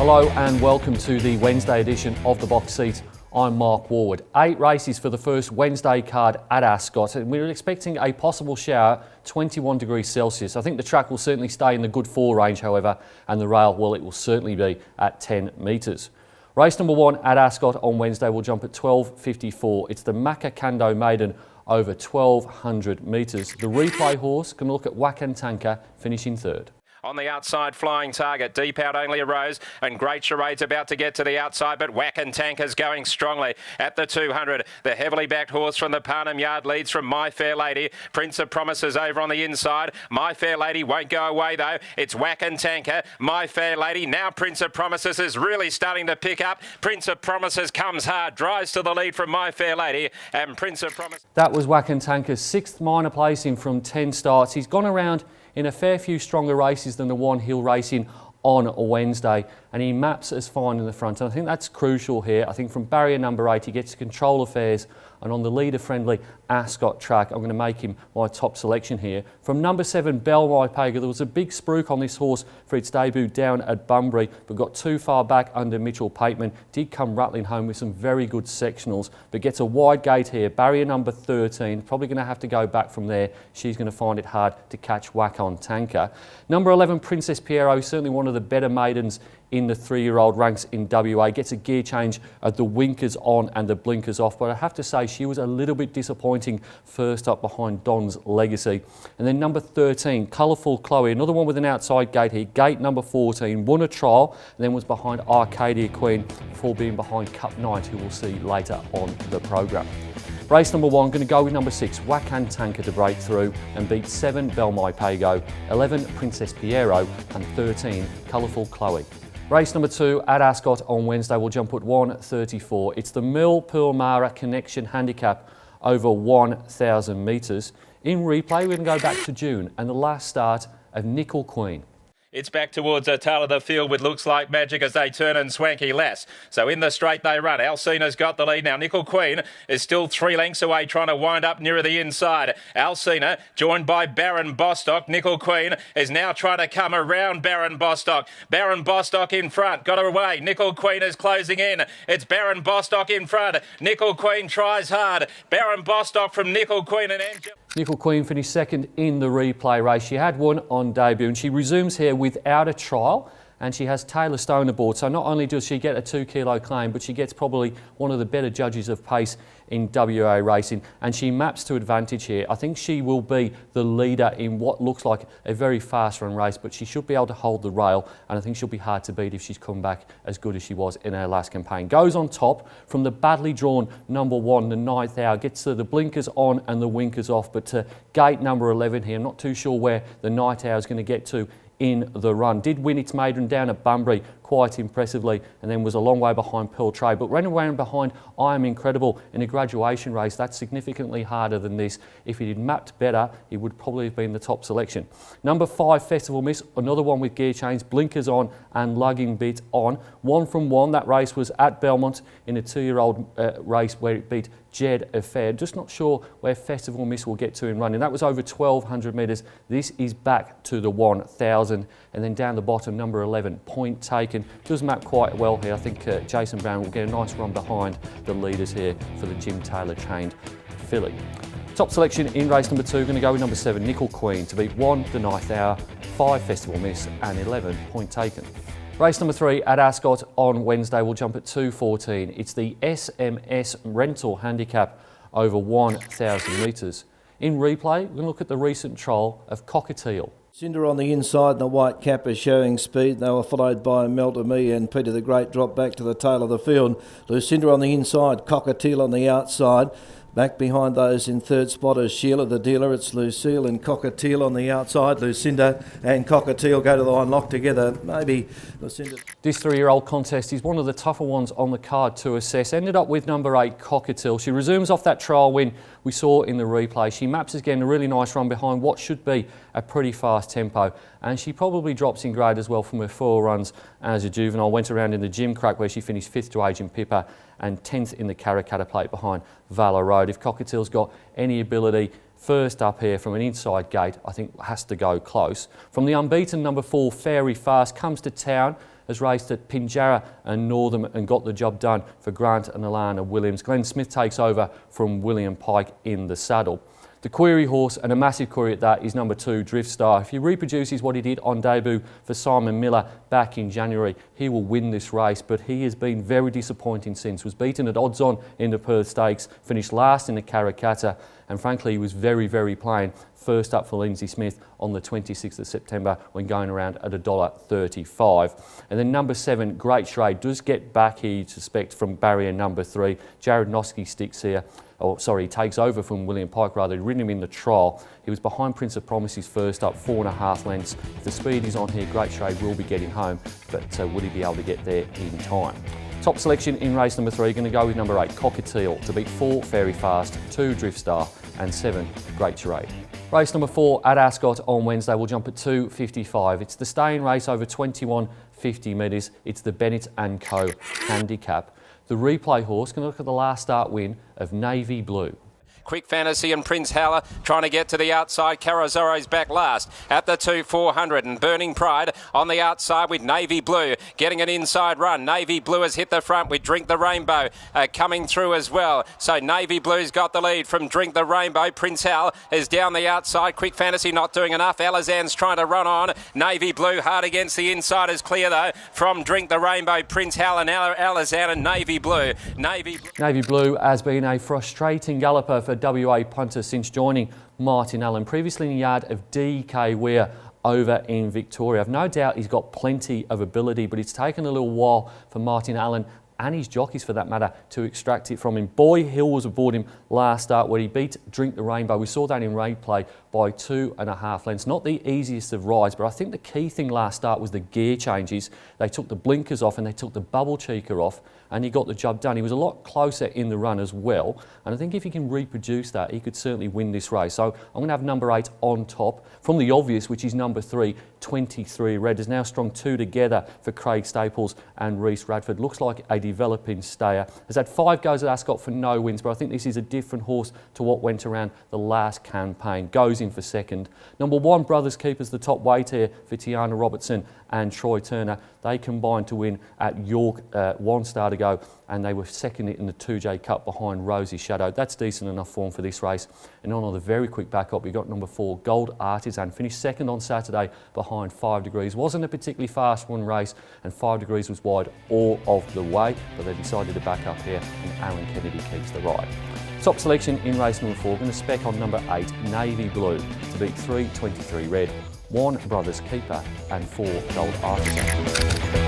Hello and welcome to the Wednesday edition of The Box Seat. I'm Mark Warwood. 8 races for the first Wednesday card at Ascot, and we're expecting a possible shower, 21 degrees Celsius. I think the track will certainly stay in the good 4 range, however, and the rail, well, it will certainly be at 10 metres. Race number 1 at Ascot on Wednesday will jump at 12.54. It's the Makakando Maiden over 1,200 metres. The replay horse can look at Wakantanka finishing third. On the outside, Flying Target, deep out only a Rose, and Great Charade's about to get to the outside, but Wakantanka's going strongly at the 200. The heavily backed horse from the Parnham Yard leads from My Fair Lady. Prince of Promises over on the inside. My Fair Lady won't go away though. It's Wakantanka, My Fair Lady. Now Prince of Promises is really starting to pick up. Prince of Promises comes hard, drives to the lead from My Fair Lady, and Prince of Promises. That was Wakantanka's 6th minor placing from 10 starts. He's gone around in a fair few stronger races than the one he'll race in on a Wednesday, and he maps as fine in the front. And I think that's crucial here. I think from barrier number 8 he gets to control affairs, and on the leader-friendly Ascot track I'm going to make him my top selection here. From number 7 Bell My Paga, there was a big spruik on this horse for its debut down at Bunbury, but got too far back under Mitchell Pateman. Did come rattling home with some very good sectionals, but gets a wide gate here. Barrier number 13, probably going to have to go back from there. She's going to find it hard to catch Wakantanka. Number 11 Princess Piero, certainly one of the better maidens in the 3-year-old ranks in WA, gets a gear change at the winkers on and the blinkers off, but I have to say she was a little bit disappointing first up behind Don's Legacy. And then number 13 Colourful Chloe, another one with an outside gate here, gate number 14, won a trial and then was behind Arcadia Queen before being behind Cup Knight, who we'll see later on the programme. Race number 1, going to go with number 6, Wakantanka to break through and beat 7 Bell My Pago, 11 Princess Piero and 13 Colourful Chloe. Race number 2 at Ascot on Wednesday will jump at 1.34. It's the Mill Pearl Mara Connection Handicap over 1,000 metres. In replay, we're going to go back to June and the last start of Nickel Queen. It's back towards the tail of the field with Looks Like Magic as they turn and Swanky Lass. So in the straight they run. Alcina's got the lead now. Nickel Queen is still 3 lengths away, trying to wind up nearer the inside. Alcina joined by Baron Bostock. Nickel Queen is now trying to come around Baron Bostock. Baron Bostock in front, got her away. Nickel Queen is closing in. It's Baron Bostock in front. Nickel Queen tries hard. Baron Bostock from Nickel Queen and Angel. Nickel Queen finished second in the replay race. She had won on debut and she resumes here without a trial, and she has Taylor Stone aboard. So not only does she get a 2 kilo claim, but she gets probably one of the better judges of pace in WA racing, and she maps to advantage here. I think she will be the leader in what looks like a very fast run race, but she should be able to hold the rail, and I think she'll be hard to beat if she's come back as good as she was in her last campaign. Goes on top from the badly drawn number 1, the Ninth Hour, gets to the blinkers on and the winkers off, but to gate number 11 here, I'm not too sure where the Night Hour is going to get to in the run. Did win its maiden down at Bunbury quite impressively, and then was a long way behind Pearl Trade, but ran around behind I Am Incredible in a graduation race. That's significantly harder than this. If he'd mapped better, he would probably have been the top selection. Number 5 Festival Miss, another one with gear change, blinkers on and lugging bit on. 1 from 1, that race was at Belmont in a 2-year-old race where it beat Jed Affair. Just not sure where Festival Miss will get to in running. That was over 1,200 metres. This is back to the 1,000. And then down the bottom, number 11, Point Taken. Does map quite well here. I think Jason Brown will get a nice run behind the leaders here for the Jim Taylor trained filly. Top selection in race number 2, going to go with number 7, Nickel Queen, to beat 1, The Ninth Hour, 5, Festival Miss, and 11, Point Taken. Race number 3 at Ascot on Wednesday will jump at 2.14. It's the SMS Rental Handicap over 1,000 metres. In replay, we're going to look at the recent trial of Cockatiel. Cinder on the inside and the white cap is showing speed. They were followed by Mel to Me and Peter the Great drop back to the tail of the field. Lucinda on the inside, Cockatiel on the outside. Back behind those in third spot is Sheila the dealer. It's Lucille and Cockatiel on the outside. Lucinda and Cockatiel go to the line locked together. Maybe Lucinda. This 3-year-old contest is one of the tougher ones on the card to assess. Ended up with number 8 Cockatiel. She resumes off that trial win we saw in the replay. She maps again a really nice run behind what should be a pretty fast tempo, and she probably drops in grade as well from her 4 runs as a juvenile. Went around in the Gym Crack where she finished 5th to Agent Pippa and 10th in the Karrakatta Plate behind Valor Road. If Cockatiel's got any ability first up here from an inside gate, I think has to go close. From the unbeaten number 4 Fairy Fast, comes to town has raced at Pinjarra and Northam and got the job done for Grant and Alana Williams. Glenn Smith takes over from William Pike in the saddle. The query horse, and a massive query at that, is number 2, Drift Star. If he reproduces what he did on debut for Simon Miller back in January, he will win this race, but he has been very disappointing since. Was beaten at odds on in the Perth Stakes, finished last in the Karrakatta, and frankly he was very, very plain first up for Lindsay Smith on the 26th of September when going around at $1.35. And then number 7, Great Charade, does get back, he suspects, from barrier number 3. Jared Noski sticks here. He takes over from William Pike rather. He'd ridden him in the trial. He was behind Prince of Promises first up, 4.5 lengths. If the speed is on here, Great Charade will be getting home, but would he be able to get there in time? Top selection in race number 3, going to go with number 8, Cockatiel, to beat 4, Fairy Fast, 2, Drift Star, and 7, Great Charade. Race number 4 at Ascot on Wednesday will jump at 2.55. It's the staying race over 2150 metres. It's the Bennett & Co handicap. The replay horse can look at the last start win of Navy Blue. Quick Fantasy and Prince Halla trying to get to the outside. Carazoro's back last at the 2-400, and Burning Pride on the outside with Navy Blue getting an inside run. Navy Blue has hit the front with Drink the Rainbow coming through as well. So Navy Blue's got the lead from Drink the Rainbow. Prince Hal is down the outside. Quick Fantasy not doing enough. Alizan's trying to run on. Navy Blue hard against the inside is clear though from Drink the Rainbow. Prince Hal and Alizan and Navy Blue. Navy Blue has been a frustrating galloper for WA punter since joining Martin Allen, previously in the yard of DK Weir over in Victoria. I've no doubt he's got plenty of ability, but it's taken a little while for Martin Allen and his jockeys for that matter to extract it from him. Boy Hill was aboard him last start where he beat Drink the Rainbow. We saw that in replay by 2.5 lengths. Not the easiest of rides, but I think the key thing last start was the gear changes. They took the blinkers off and they took the bubble cheeker off, and he got the job done. He was a lot closer in the run as well, and I think if he can reproduce that, he could certainly win this race. So I'm going to have number 8 on top from the obvious, which is number 3, 23 Red. Is now strung 2 together for Craig Staples and Reece Radford. Looks like a developing stayer. Has had 5 goes at Ascot for no wins, but I think this is a different horse to what went around the last campaign. Goes in for second. Number 1, Brothers Keepers, the top weight here for Tiana Robertson and Troy Turner. They combined to win at York 1 start ago, and they were second in the 2J Cup behind Rosie Shadow. That's decent enough form for this race. And on the very quick backup, we got number 4, Gold Artisan. Finished second on Saturday behind 5 Degrees. Wasn't a particularly fast run race, and 5 Degrees was wide all of the way, but they decided to back up here, and Aaron Kennedy keeps the ride. Top selection in race number 4, going to spec on number 8, Navy Blue, to beat 3, 23 Red, 1, Brothers Keeper, and 4, Gold Artisan.